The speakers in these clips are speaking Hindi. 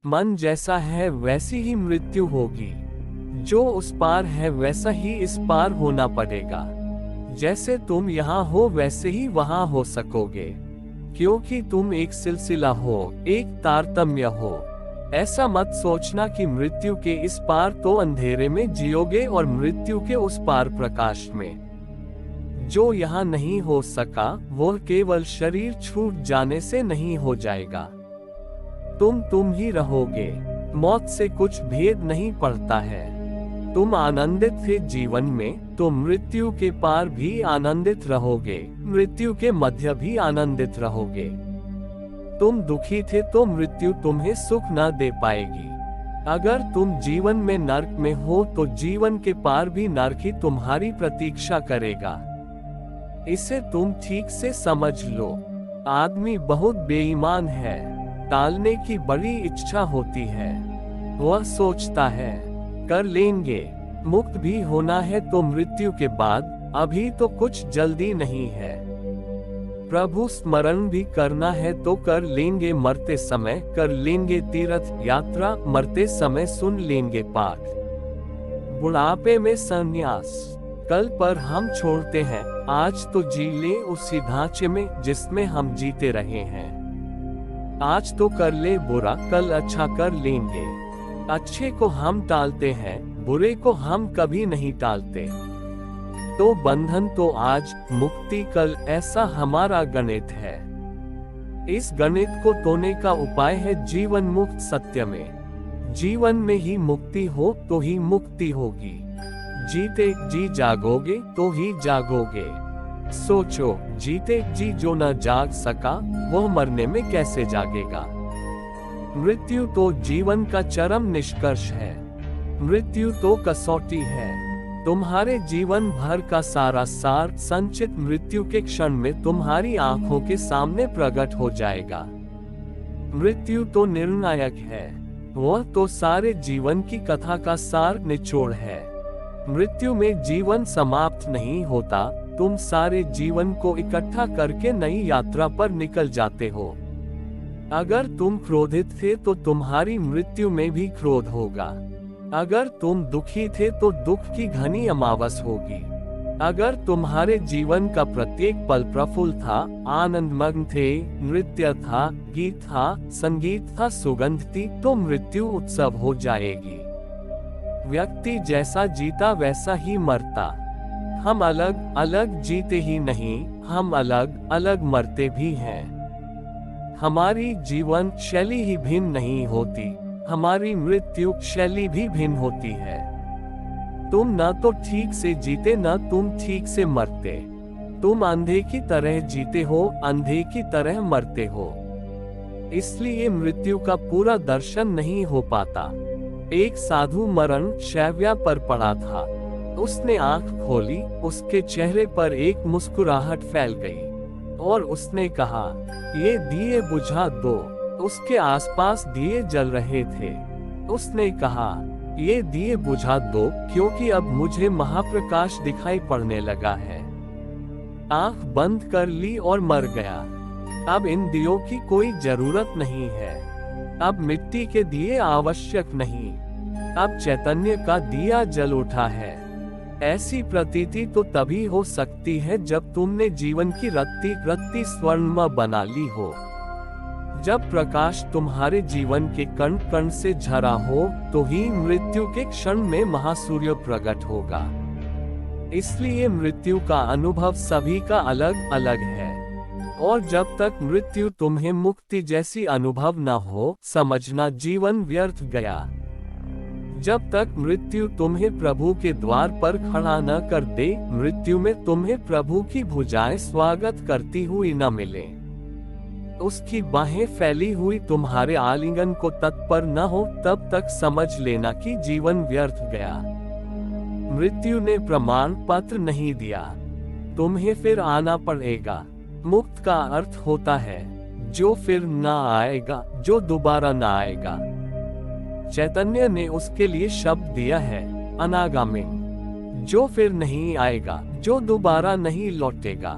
मन जैसा है वैसी ही मृत्यु होगी। जो उस पार है वैसा ही इस पार होना पड़ेगा। जैसे तुम यहाँ हो वैसे ही वहाँ हो सकोगे, क्योंकि तुम एक सिलसिला हो, एक तारतम्य हो। ऐसा मत सोचना कि मृत्यु के इस पार तो अंधेरे में जियोगे और मृत्यु के उस पार प्रकाश में। जो यहाँ नहीं हो सका वो केवल शरीर छूट जाने से नहीं हो जाएगा। तुम ही रहोगे। मौत से कुछ भेद नहीं पड़ता है। तुम आनंदित थे जीवन में, तो मृत्यु के पार भी आनंदित रहोगे, मृत्यु के मध्य भी आनंदित रहोगे। तुम दुखी थे तो मृत्यु तुम्हें सुख न दे पाएगी। अगर तुम जीवन में नरक में हो तो जीवन के पार भी नरक ही तुम्हारी प्रतीक्षा करेगा। इसे तुम ठीक से समझ लो। आदमी बहुत बेईमान है। टालने की बड़ी इच्छा होती है। वह सोचता है कर लेंगे, मुक्त भी होना है तो मृत्यु के बाद, अभी तो कुछ जल्दी नहीं है। प्रभु स्मरण भी करना है तो कर लेंगे, मरते समय कर लेंगे तीर्थ यात्रा, मरते समय सुन लेंगे पाठ। बुढ़ापे में संन्यास कल पर हम छोड़ते हैं, आज तो जी ले उसी ढांचे में जिसमें हम जीते रहे हैं। आज तो कर ले बुरा, कल अच्छा कर लेंगे। अच्छे को हम टालते हैं, बुरे को हम कभी नहीं टालते। तो बंधन तो आज, मुक्ति कल, ऐसा हमारा गणित है। इस गणित को तोड़ने का उपाय है जीवन मुक्त सत्य में। जीवन में ही मुक्ति हो तो ही मुक्ति होगी। जीते जी जागोगे तो ही जागोगे। सोचो, जीते जी जो न जाग सका वह मरने में कैसे जागेगा। मृत्यु तो जीवन का चरम निष्कर्ष है। मृत्यु तो कसौटी है। तुम्हारे जीवन भर का सारा सार संचित मृत्यु के क्षण में तुम्हारी आंखों के सामने प्रकट हो जाएगा। मृत्यु तो निर्णायक है। वह तो सारे जीवन की कथा का सार निचोड़ है। मृत्यु में जीवन समाप्त नहीं होता, तुम सारे जीवन को इकट्ठा करके नई यात्रा पर निकल जाते हो। अगर तुम क्रोधित थे तो तुम्हारी मृत्यु में भी क्रोध होगा। अगर तुम दुखी थे तो दुख की घनी अमावस होगी। अगर तुम्हारे जीवन का प्रत्येक पल प्रफुल्ल था, आनंदमग्न थे, नृत्य था, गीत था, संगीत था, सुगंध थी, तो मृत्यु उत्सव हो जाएगी। व्यक्ति जैसा जीता वैसा ही मरता। हम अलग अलग जीते ही नहीं, हम अलग अलग मरते भी हैं। हमारी जीवन शैली ही भिन्न नहीं होती, हमारी मृत्यु शैली भी भिन्न होती है। तुम न तो ठीक से जीते न तुम ठीक से मरते। तुम अंधे की तरह जीते हो, अंधे की तरह मरते हो। इसलिए मृत्यु का पूरा दर्शन नहीं हो पाता। एक साधु मरण शैव्या पर पड़ा था। उसने आंख खोली, उसके चेहरे पर एक मुस्कुराहट फैल गई और उसने कहा, ये दिए बुझा दो। उसके आसपास दिए जल रहे थे। उसने कहा, ये दिए बुझा दो क्योंकि अब मुझे महाप्रकाश दिखाई पड़ने लगा है। आंख बंद कर ली और मर गया। अब इन दियों की कोई जरूरत नहीं है। अब मिट्टी के दिए आवश्यक नहीं। अब चैतन्य का दिया जल उठा है। ऐसी प्रतीति तो तभी हो सकती है जब तुमने जीवन की रत्ती रत्ती स्वर्णमय बना ली हो। जब प्रकाश तुम्हारे जीवन के कण कण से झरा हो तो ही मृत्यु के क्षण में महासूर्य प्रकट होगा। इसलिए मृत्यु का अनुभव सभी का अलग अलग है। और जब तक मृत्यु तुम्हें मुक्ति जैसी अनुभव न हो, समझना जीवन व्यर्थ गया। जब तक मृत्यु तुम्हें प्रभु के द्वार पर खड़ा न कर दे, मृत्यु में तुम्हें प्रभु की भुजाएं स्वागत करती हुई न मिले, उसकी बाहें फैली हुई तुम्हारे आलिंगन को तत्पर न हो, तब तक समझ लेना कि जीवन व्यर्थ गया। मृत्यु ने प्रमाण पत्र नहीं दिया, तुम्हें फिर आना पड़ेगा। मुक्त का अर्थ होता है जो फिर न आएगा, जो दोबारा न आएगा। चैतन्य ने उसके लिए शब्द दिया है अनागामी, जो फिर नहीं आएगा, जो दोबारा नहीं लौटेगा।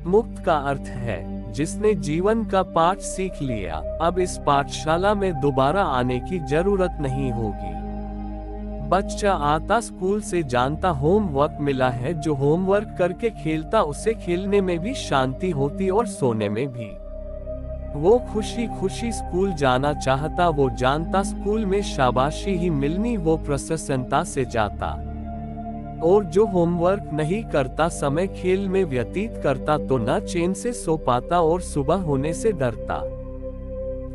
मुक्त का अर्थ है जिसने जीवन का पाठ सीख लिया, अब इस पाठशाला में दोबारा आने की जरूरत नहीं होगी। बच्चा आता स्कूल से जानता होमवर्क मिला है, जो होमवर्क करके खेलता, उसे खेलने में भी शांति होती और सोने में भी। वो खुशी खुशी स्कूल जाना चाहता, वो जानता स्कूल में शाबाशी ही मिलनी, वो प्रसन्नता से जाता। और जो होमवर्क नहीं करता, समय खेल में व्यतीत करता, तो न चैन से सो पाता और सुबह होने से डरता।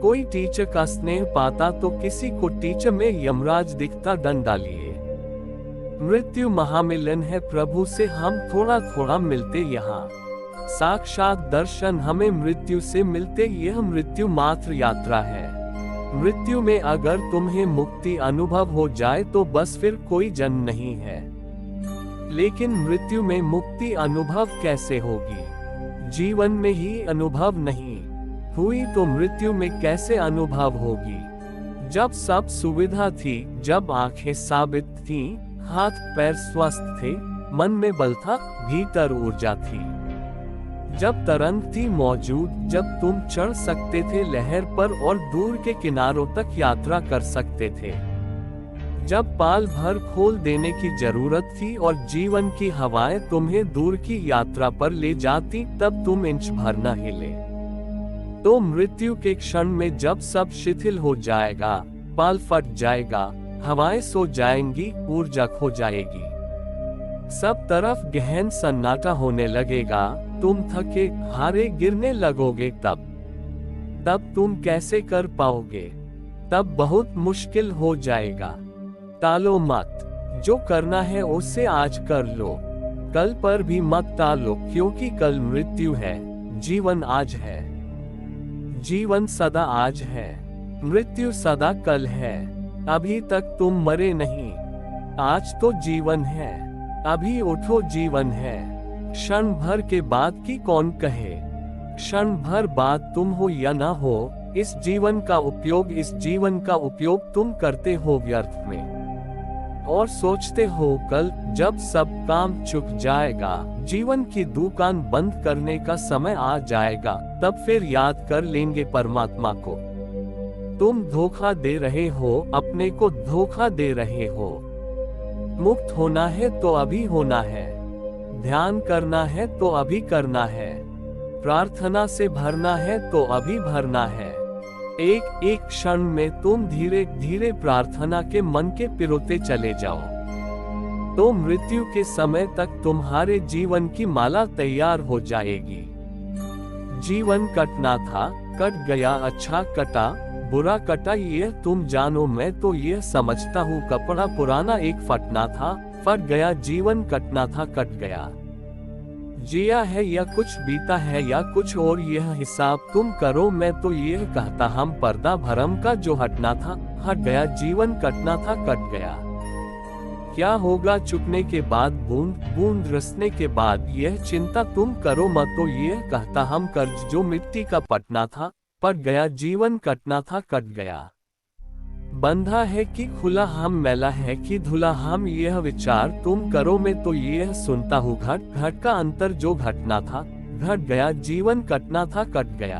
कोई टीचर का स्नेह पाता तो किसी को टीचर में यमराज दिखता डंडा लिए। मृत्यु महामिलन है, प्रभु से हम थोड़ा थोड़ा मिलते यहाँ। साक्षात दर्शन हमें मृत्यु से मिलते, यह मृत्यु मात्र यात्रा है। मृत्यु में अगर तुम्हें मुक्ति अनुभव हो जाए तो बस फिर कोई जन्म नहीं है। लेकिन मृत्यु में मुक्ति अनुभव कैसे होगी? जीवन में ही अनुभव नहीं हुई तो मृत्यु में कैसे अनुभव होगी? जब सब सुविधा थी, जब आंखें साबित थी, हाथ पैर स्वस्थ थे, मन में बल था, भीतर ऊर्जा थी, जब तरंग थी मौजूद, जब तुम चढ़ सकते थे लहर पर और दूर के किनारों तक यात्रा कर सकते थे, जब पाल भर खोल देने की जरूरत थी और जीवन की हवाएं तुम्हें दूर की यात्रा पर ले जाती, तब तुम इंच भर न हिले। तो मृत्यु के क्षण में जब सब शिथिल हो जाएगा, पाल फट जाएगा, हवाएं सो जाएंगी, ऊर्जा खो जाएगी, सब तरफ गहन सन्नाटा होने लगेगा, तुम थके हारे गिरने लगोगे, तब तुम कैसे कर पाओगे? तब बहुत मुश्किल हो जाएगा। टालो मत, जो करना है उसे आज कर लो, कल पर भी मत टालो, क्योंकि कल मृत्यु है, जीवन आज है। जीवन सदा आज है, मृत्यु सदा कल है। अभी तक तुम मरे नहीं, आज तो जीवन है, अभी उठो, जीवन है। क्षण भर के बाद की कौन कहे, क्षण भर बाद तुम हो या ना हो, इस जीवन का उपयोग तुम करते हो व्यर्थ में और सोचते हो कल जब सब काम चुक जाएगा, जीवन की दुकान बंद करने का समय आ जाएगा, तब फिर याद कर लेंगे परमात्मा को। तुम धोखा दे रहे हो, अपने को धोखा दे रहे हो। मुक्त होना है तो अभी होना है, ध्यान करना है तो अभी करना है, प्रार्थना से भरना है तो अभी भरना है। एक एक क्षण में तुम धीरे धीरे प्रार्थना के मन के पिरोते चले जाओ, तो मृत्यु के समय तक तुम्हारे जीवन की माला तैयार हो जाएगी। जीवन कटना था, कट गया, अच्छा कटा, बुरा कटा, यह तुम जानो, मैं तो यह समझता हूँ। कपड़ा पुराना एक फटना था, फट गया, जीवन कटना था, कट गया। जिया है या कुछ बीता है या कुछ और, यह हिसाब तुम करो, मैं तो यह कहता हम पर्दा भरम का जो हटना था हट गया, जीवन कटना था, कट गया। क्या होगा चुकने के बाद, बूंद बूंद रसने के बाद, यह चिंता तुम करो मत, तो यह कहता हम कर्ज जो मिट्टी का पटना था, पट गया, जीवन कटना था, कट गया। बंधा है कि खुला हम, मैला है कि धुला हम, यह विचार तुम करो, मैं तो यह सुनता हूँ। घट घट का अंतर जो घटना था, घट गया, जीवन कटना था, कट गया।